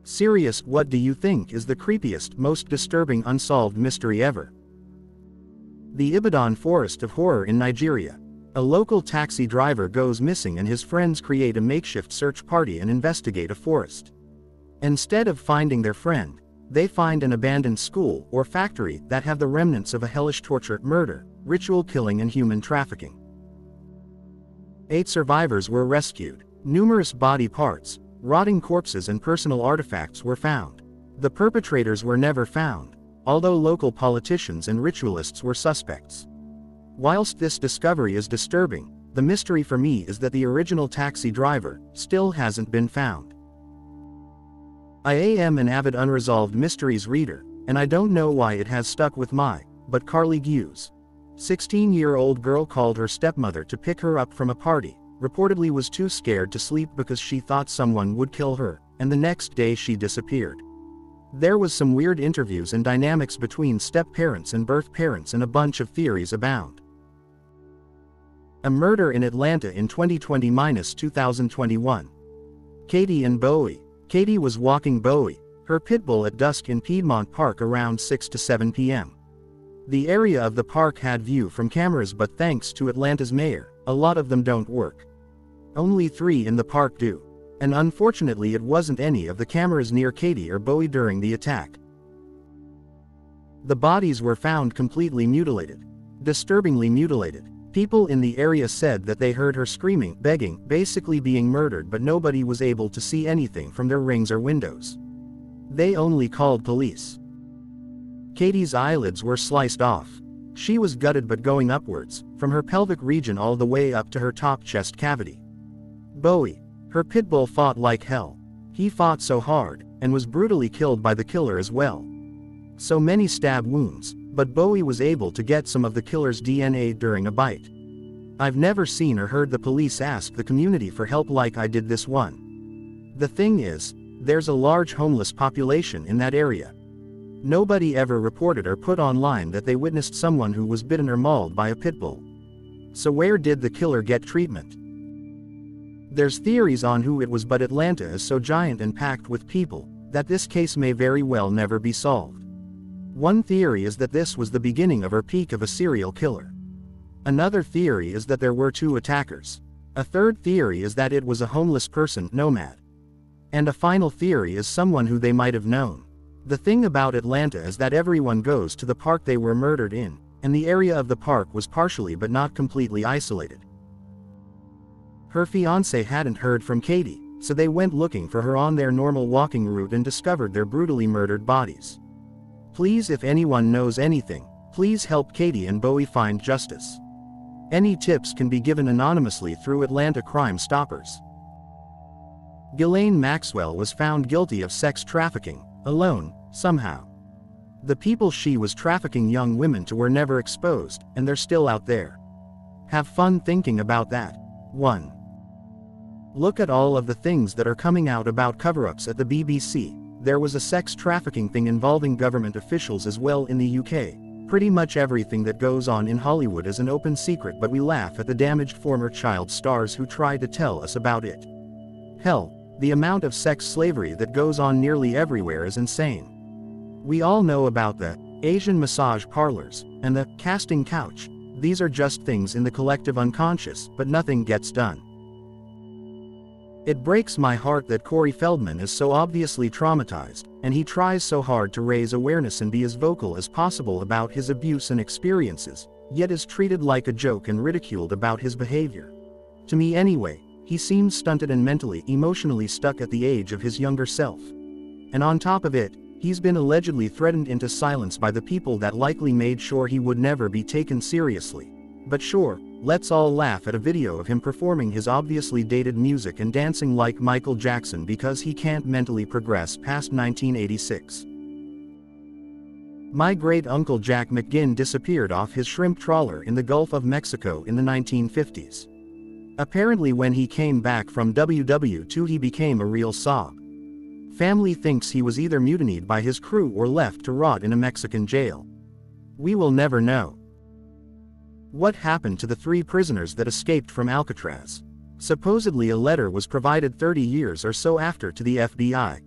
Serious, what do you think is the creepiest, most disturbing unsolved mystery ever? The Ibadan Forest of Horror in Nigeria. A local taxi driver goes missing and his friends create a makeshift search party and investigate a forest. Instead of finding their friend, they find an abandoned school or factory that have the remnants of a hellish torture, murder, ritual killing and human trafficking. 8 survivors were rescued. Numerous body parts, rotting corpses and personal artifacts were found. The perpetrators were never found, although local politicians and ritualists were suspects. Whilst this discovery is disturbing, the mystery for me is that the original taxi driver still hasn't been found. I am an avid unresolved mysteries reader, and I don't know why it has stuck with but Carly Hughes. 16-year-old girl called her stepmother to pick her up from a party, reportedly was too scared to sleep because she thought someone would kill her, and the next day she disappeared. There was some weird interviews and dynamics between step-parents and birth parents and a bunch of theories abound. A murder in Atlanta in 2020-2021. Katie and Bowie. Katie was walking Bowie, her pit bull at dusk in Piedmont Park around 6 to 7 p.m. The area of the park had view from cameras, but thanks to Atlanta's mayor, a lot of them don't work. Only 3 in the park do. And unfortunately it wasn't any of the cameras near Katie or Bowie during the attack. The bodies were found completely mutilated. Disturbingly mutilated. People in the area said that they heard her screaming, begging, basically being murdered, but nobody was able to see anything from their rings or windows. They only called police. Katie's eyelids were sliced off. She was gutted but going upwards, from her pelvic region all the way up to her top chest cavity. Bowie. Her pit bull fought like hell. He fought so hard, and was brutally killed by the killer as well. So many stab wounds, but Bowie was able to get some of the killer's DNA during a bite. I've never seen or heard the police ask the community for help like I did this one. The thing is, there's a large homeless population in that area. Nobody ever reported or put online that they witnessed someone who was bitten or mauled by a pit bull. So where did the killer get treatment? There's theories on who it was, but Atlanta is so giant and packed with people that this case may very well never be solved. One theory is that this was the beginning of or peak of a serial killer. Another theory is that there were 2 attackers. A third theory is that it was a homeless person, nomad. And a final theory is someone who they might have known. The thing about Atlanta is that everyone goes to the park they were murdered in, and the area of the park was partially but not completely isolated. Her fiancé hadn't heard from Katie, so they went looking for her on their normal walking route and discovered their brutally murdered bodies. Please, if anyone knows anything, please help Katie and Bowie find justice. Any tips can be given anonymously through Atlanta Crime Stoppers. Ghislaine Maxwell was found guilty of sex trafficking, alone, somehow. The people she was trafficking young women to were never exposed, and they're still out there. Have fun thinking about that. 1. Look at all of the things that are coming out about cover-ups at the BBC. There was a sex trafficking thing involving government officials as well in the UK. Pretty much everything that goes on in Hollywood is an open secret, but we laugh at the damaged former child stars who try to tell us about it. Hell, the amount of sex slavery that goes on nearly everywhere is insane. We all know about the Asian massage parlors and the casting couch. These are just things in the collective unconscious, but nothing gets done. It breaks my heart that Corey Feldman is so obviously traumatized, and he tries so hard to raise awareness and be as vocal as possible about his abuse and experiences, yet is treated like a joke and ridiculed about his behavior. To me anyway, he seems stunted and mentally, emotionally stuck at the age of his younger self. And on top of it, he's been allegedly threatened into silence by the people that likely made sure he would never be taken seriously. But sure, let's all laugh at a video of him performing his obviously dated music and dancing like Michael Jackson because he can't mentally progress past 1986. My great-uncle Jack McGinn disappeared off his shrimp trawler in the Gulf of Mexico in the 1950s. Apparently when he came back from WW2 he became a real sob. Family thinks he was either mutinied by his crew or left to rot in a Mexican jail. We will never know. What happened to the 3 prisoners that escaped from Alcatraz? Supposedly a letter was provided 30 years or so after to the FBI.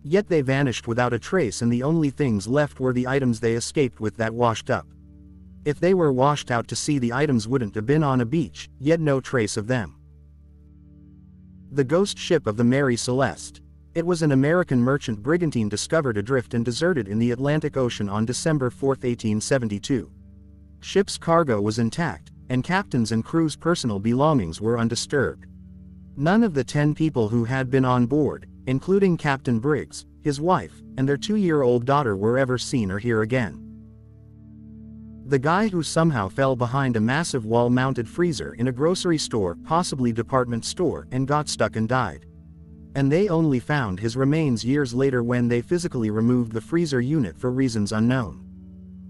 Yet they vanished without a trace, and the only things left were the items they escaped with that washed up. If they were washed out to sea, the items wouldn't have been on a beach, yet no trace of them. The ghost ship of the Mary Celeste. It was an American merchant brigantine discovered adrift and deserted in the Atlantic Ocean on December 4, 1872. Ship's cargo was intact, and captain's and crew's personal belongings were undisturbed. None of the 10 people who had been on board, including Captain Briggs, his wife, and their 2-year-old daughter, were ever seen or heard again. The guy who somehow fell behind a massive wall-mounted freezer in a grocery store, possibly department store, and got stuck and died. And they only found his remains years later when they physically removed the freezer unit for reasons unknown.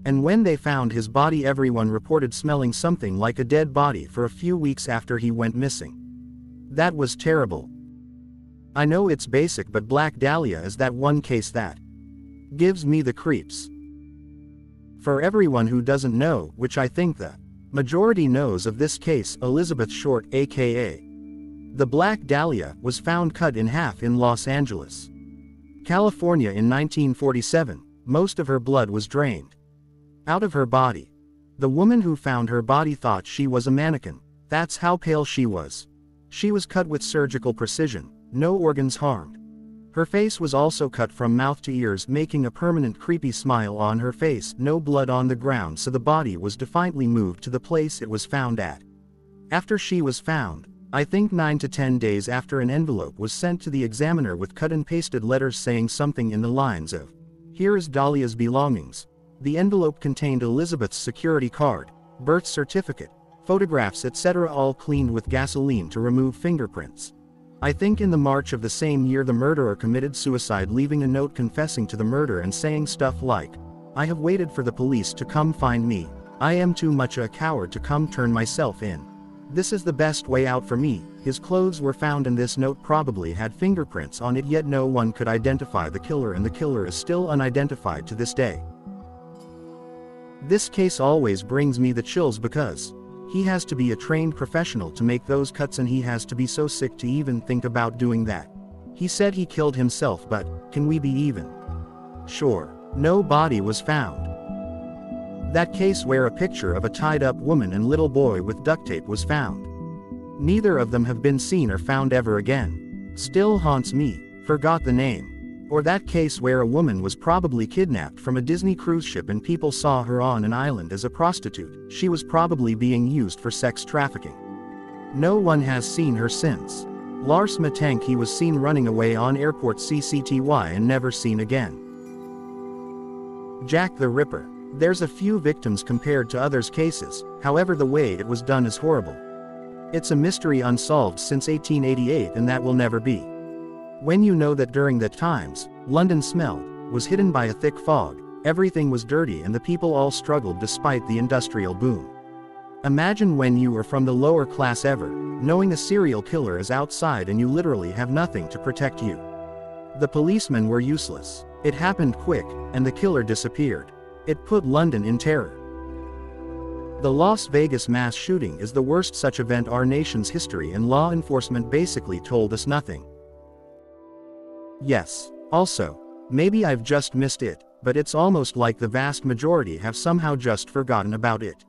And when they found his body, everyone reported smelling something like a dead body for a few weeks after he went missing. That was terrible. I know it's basic, but Black Dahlia is that one case that gives me the creeps. For everyone who doesn't know, which I think the majority knows of this case, Elizabeth Short, aka the Black Dahlia, was found cut in half in Los Angeles, California in 1947. Most of her blood was drained out of her body. The woman who found her body thought she was a mannequin. That's how pale she was. She was cut with surgical precision, no organs harmed. Her face was also cut from mouth to ears, making a permanent creepy smile on her face. No blood on the ground, so the body was defiantly moved to the place it was found at. After she was found, I think 9 to 10 days after, an envelope was sent to the examiner with cut and pasted letters saying something in the lines of, "Here is Dahlia's belongings." The envelope contained Elizabeth's security card, birth certificate, photographs, etc., all cleaned with gasoline to remove fingerprints. I think in the March of the same year the murderer committed suicide, leaving a note confessing to the murder and saying stuff like, "I have waited for the police to come find me. I am too much a coward to come turn myself in. This is the best way out for me." His clothes were found, and this note probably had fingerprints on it, yet no one could identify the killer, and the killer is still unidentified to this day. This case always brings me the chills because he has to be a trained professional to make those cuts, and he has to be so sick to even think about doing that. He said he killed himself, but can we be even sure? No body was found. That case where a picture of a tied-up woman and little boy with duct tape was found. Neither of them have been seen or found ever again. Still haunts me. Forgot the name. Or that case where a woman was probably kidnapped from a Disney cruise ship and people saw her on an island as a prostitute. She was probably being used for sex trafficking. No one has seen her since. Lars Matank, he was seen running away on airport CCTY and never seen again. Jack the Ripper. There's a few victims compared to others' cases, however the way it was done is horrible. It's a mystery unsolved since 1888, and that will never be. When you know that during that times, London smelled, was hidden by a thick fog, everything was dirty, and the people all struggled despite the industrial boom. Imagine when you are from the lower class ever, knowing a serial killer is outside and you literally have nothing to protect you. The policemen were useless. It happened quick, and the killer disappeared. It put London in terror. The Las Vegas mass shooting is the worst such event our nation's history, and law enforcement basically told us nothing. Yes. Also, maybe I've just missed it, but it's almost like the vast majority have somehow just forgotten about it.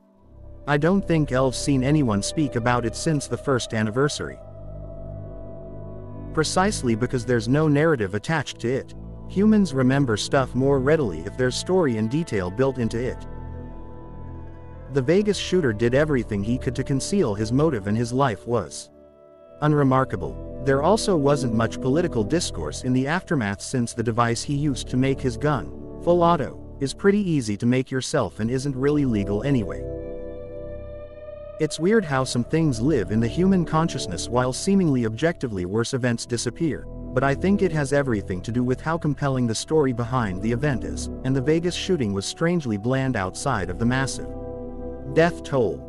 I don't think I've seen anyone speak about it since the first anniversary. Precisely because there's no narrative attached to it. Humans remember stuff more readily if there's story and detail built into it. The Vegas shooter did everything he could to conceal his motive, and his life was unremarkable. There also wasn't much political discourse in the aftermath, since the device he used to make his gun, full auto, is pretty easy to make yourself and isn't really legal anyway. It's weird how some things live in the human consciousness while seemingly objectively worse events disappear, but I think it has everything to do with how compelling the story behind the event is, and the Vegas shooting was strangely bland outside of the massive death toll.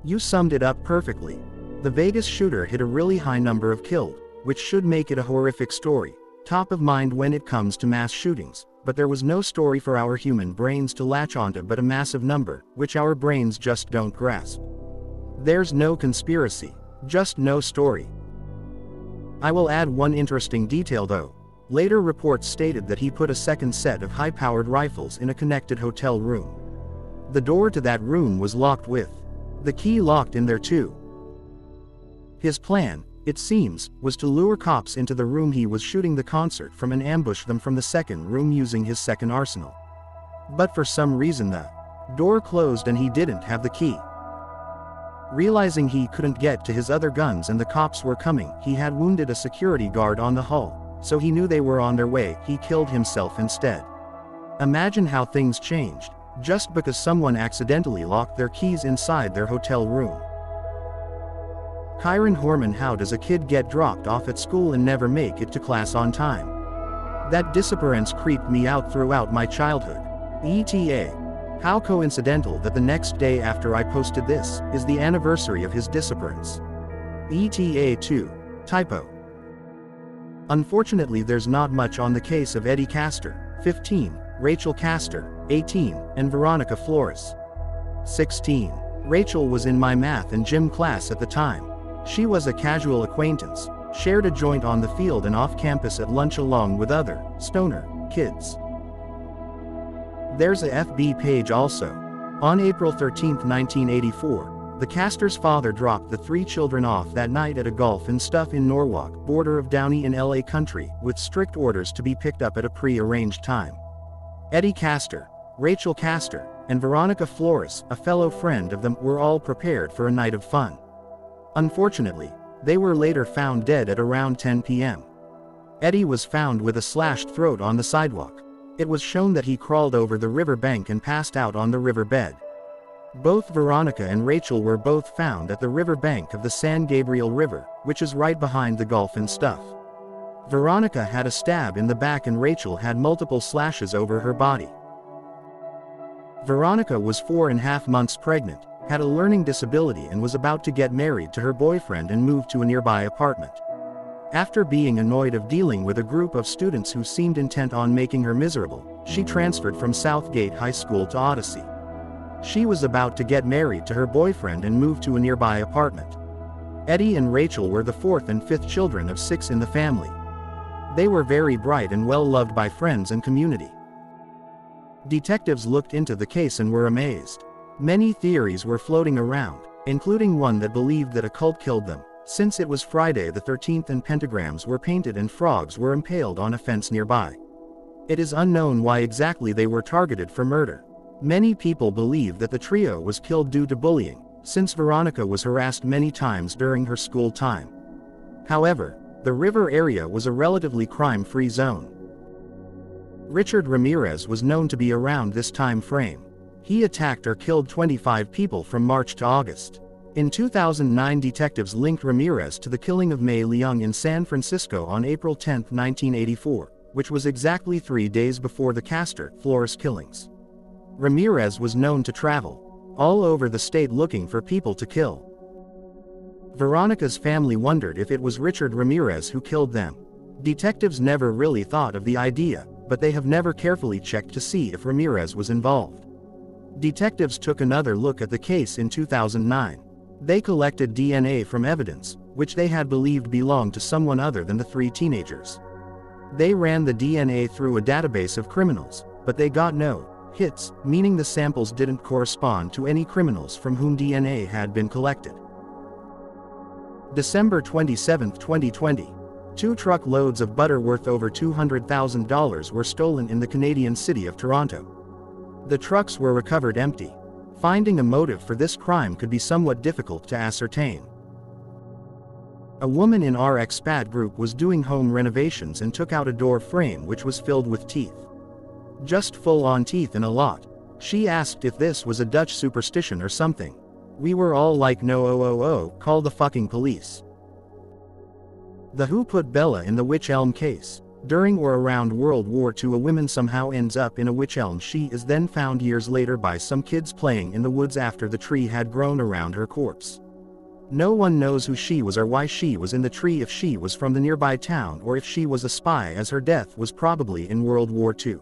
You summed it up perfectly. The Vegas shooter hit a really high number of killed, which should make it a horrific story, top of mind when it comes to mass shootings, but there was no story for our human brains to latch onto but a massive number, which our brains just don't grasp. There's no conspiracy, just no story. I will add one interesting detail though. Later reports stated that he put a second set of high-powered rifles in a connected hotel room. The door to that room was locked with the key locked in there too. His plan, it seems, was to lure cops into the room he was shooting the concert from and ambush them from the second room using his second arsenal. But for some reason the door closed and he didn't have the key. Realizing he couldn't get to his other guns and the cops were coming, he had wounded a security guard on the hull, so he knew they were on their way. He killed himself instead. Imagine how things changed, just because someone accidentally locked their keys inside their hotel room. Kyron Horman: how does a kid get dropped off at school and never make it to class on time? That disappearance creeped me out throughout my childhood. ETA. How coincidental that the next day after I posted this is the anniversary of his disappearance. ETA 2. Typo. Unfortunately, there's not much on the case of Eddie Castor, 15, Rachel Castor, 18, and Veronica Flores, 16. Rachel was in my math and gym class at the time. She was a casual acquaintance, shared a joint on the field and off campus at lunch along with other stoner kids. There's a FB page also. On April 13, 1984, the Castor's father dropped the 3 children off that night at a golf and stuff in Norwalk, border of Downey in LA Country, with strict orders to be picked up at a pre-arranged time. Eddie Castor, Rachel Castor, and Veronica Flores, a fellow friend of them, were all prepared for a night of fun. Unfortunately, they were later found dead at around 10 p.m. Eddie was found with a slashed throat on the sidewalk. It was shown that he crawled over the river bank and passed out on the riverbed. Both Veronica and Rachel were both found at the river bank of the San Gabriel River, which is right behind the golf and stuff. Veronica had a stab in the back and Rachel had multiple slashes over her body. Veronica was 4.5 months pregnant, had a learning disability and was about to get married to her boyfriend and move to a nearby apartment. After being annoyed of dealing with a group of students who seemed intent on making her miserable, she transferred from Southgate High School to Odyssey. She was about to get married to her boyfriend and move to a nearby apartment. Eddie and Rachel were the 4th and 5th children of 6 in the family. They were very bright and well loved by friends and community. Detectives looked into the case and were amazed. Many theories were floating around, including one that believed that a cult killed them, since it was Friday the 13th and pentagrams were painted and frogs were impaled on a fence nearby. It is unknown why exactly they were targeted for murder. Many people believe that the trio was killed due to bullying, since Veronica was harassed many times during her school time. However, the river area was a relatively crime-free zone. Richard Ramirez was known to be around this time frame. He attacked or killed 25 people from March to August. In 2009, detectives linked Ramirez to the killing of May Leung in San Francisco on April 10, 1984, which was exactly 3 days before the Castor Flores killings. Ramirez was known to travel all over the state looking for people to kill. Veronica's family wondered if it was Richard Ramirez who killed them. Detectives never really thought of the idea, but they have never carefully checked to see if Ramirez was involved. Detectives took another look at the case in 2009. They collected DNA from evidence, which they had believed belonged to someone other than the 3 teenagers. They ran the DNA through a database of criminals, but they got no hits, meaning the samples didn't correspond to any criminals from whom DNA had been collected. December 27, 2020. 2 truckloads of butter worth over $200,000 were stolen in the Canadian city of Toronto. The trucks were recovered empty. Finding a motive for this crime could be somewhat difficult to ascertain. A woman in our expat group was doing home renovations and took out a door frame which was filled with teeth. Just full-on teeth and a lot. She asked if this was a Dutch superstition or something. We were all like, no, call the fucking police. The Who put Bella in the Wych Elm case. During or around World War II, a woman somehow ends up in a wych elm. She is then found years later by some kids playing in the woods after the tree had grown around her corpse. No one knows who she was or why she was in the tree, if she was from the nearby town or if she was a spy, as her death was probably in World War II.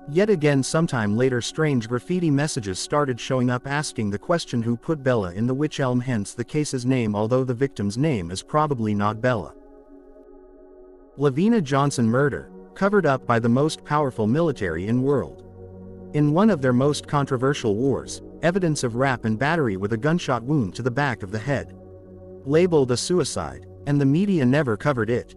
Yet again, sometime later, strange graffiti messages started showing up asking the question, who put Bella in the wych elm, hence the case's name, although the victim's name is probably not Bella. Lavina Johnson murder. covered up by the most powerful military in world. In one of their most controversial wars, evidence of rape and battery with a gunshot wound to the back of the head. Labeled a suicide, and the media never covered it.